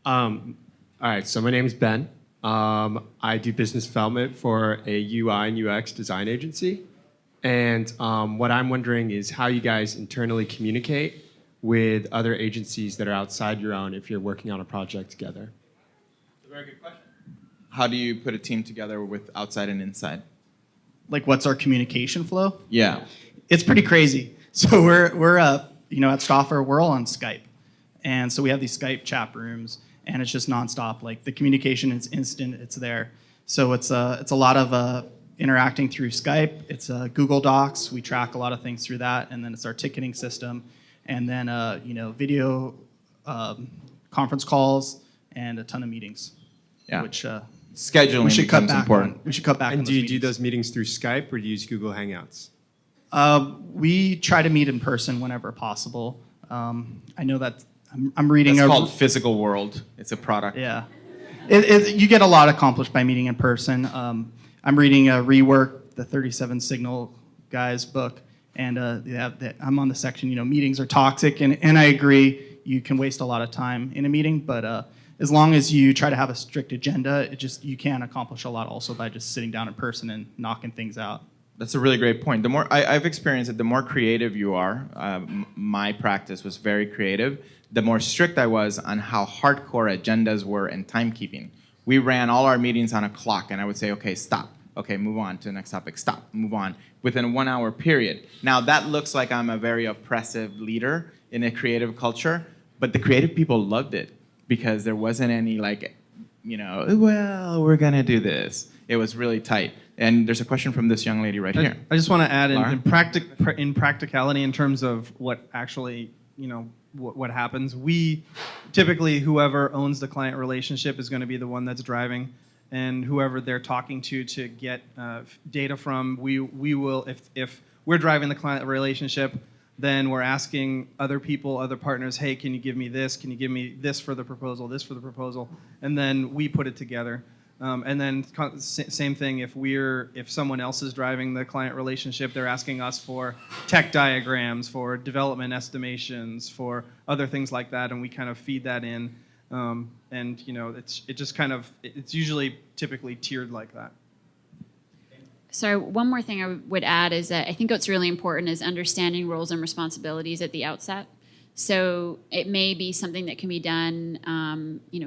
All right, so my name is Ben. I do business development for a UI and UX design agency. And what I'm wondering is how you guys internally communicate with other agencies that are outside your own if you're working on a project together. That's a very good question. How do you put a team together with outside and inside? Like, what's our communication flow? Yeah. It's pretty crazy. So we're at Stoffer, we're all on Skype, and so we have these Skype chat rooms, and it's just nonstop. Like, the communication is instant. It's there. So it's a lot of interacting through Skype. It's Google Docs. We track a lot of things through that, and then it's our ticketing system, and then video conference calls and a ton of meetings. Yeah. Which scheduling we should cut becomes back important. on. We should cut back on. And those do you do meetings. those meetings through Skype or do you use Google Hangouts? We try to meet in person whenever possible. I know that I'm reading. It's called Physical World. It's a product. Yeah, you get a lot accomplished by meeting in person. I'm reading Rework, the 37 Signal guys book, and I'm on the section. Meetings are toxic, and I agree. You can waste a lot of time in a meeting, but as long as you try to have a strict agenda, you can accomplish a lot also by just sitting down in person and knocking things out. That's a really great point. The more I've experienced it, the more creative you are. My practice was very creative. The more strict I was on how hardcore agendas were and timekeeping. We ran all our meetings on a clock, and I would say, okay, stop. Okay, move on to the next topic. Stop, move on. Within a 1 hour period. Now that looks like I'm a very oppressive leader in a creative culture, but the creative people loved it because there wasn't any well, we're gonna do this. It was really tight. And there's a question from this young lady right here. I just want to add in practicality in terms of what actually, what happens. We typically, whoever owns the client relationship is going to be the one that's driving, and whoever they're talking to get data from, we will, if we're driving the client relationship, then we're asking other people, other partners, hey, can you give me this? Can you give me this for the proposal, this for the proposal? And then we put it together. And then same thing, if someone else is driving the client relationship, they're asking us for tech diagrams, for development estimations, for other things like that, and we kind of feed that in. And it's usually typically tiered like that. So one more thing I would add is that I think what's really important is understanding roles and responsibilities at the outset. So it may be something that can be done,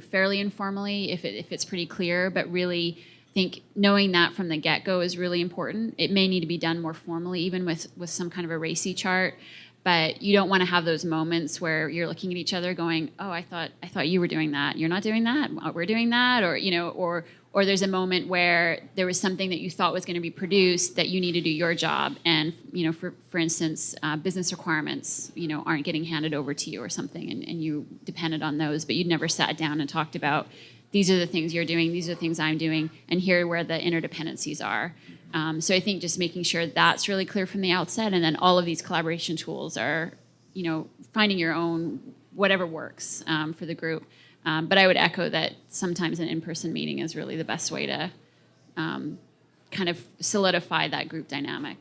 fairly informally if it's pretty clear, but really I think knowing that from the get-go is really important. It may need to be done more formally, even with some kind of a RACI chart, but you don't want to have those moments where you're looking at each other going, oh, I thought you were doing that. You're not doing that. We're doing that, or there's a moment where there was something that you thought was going to be produced that you need to do your job, and for instance, business requirements aren't getting handed over to you or something, and you depended on those, but you'd never sat down and talked about these are the things you're doing, these are the things I'm doing, and here are where the interdependencies are. So I think just making sure that's really clear from the outset, and then all of these collaboration tools are finding your own whatever works for the group. But I would echo that sometimes an in-person meeting is really the best way to kind of solidify that group dynamic.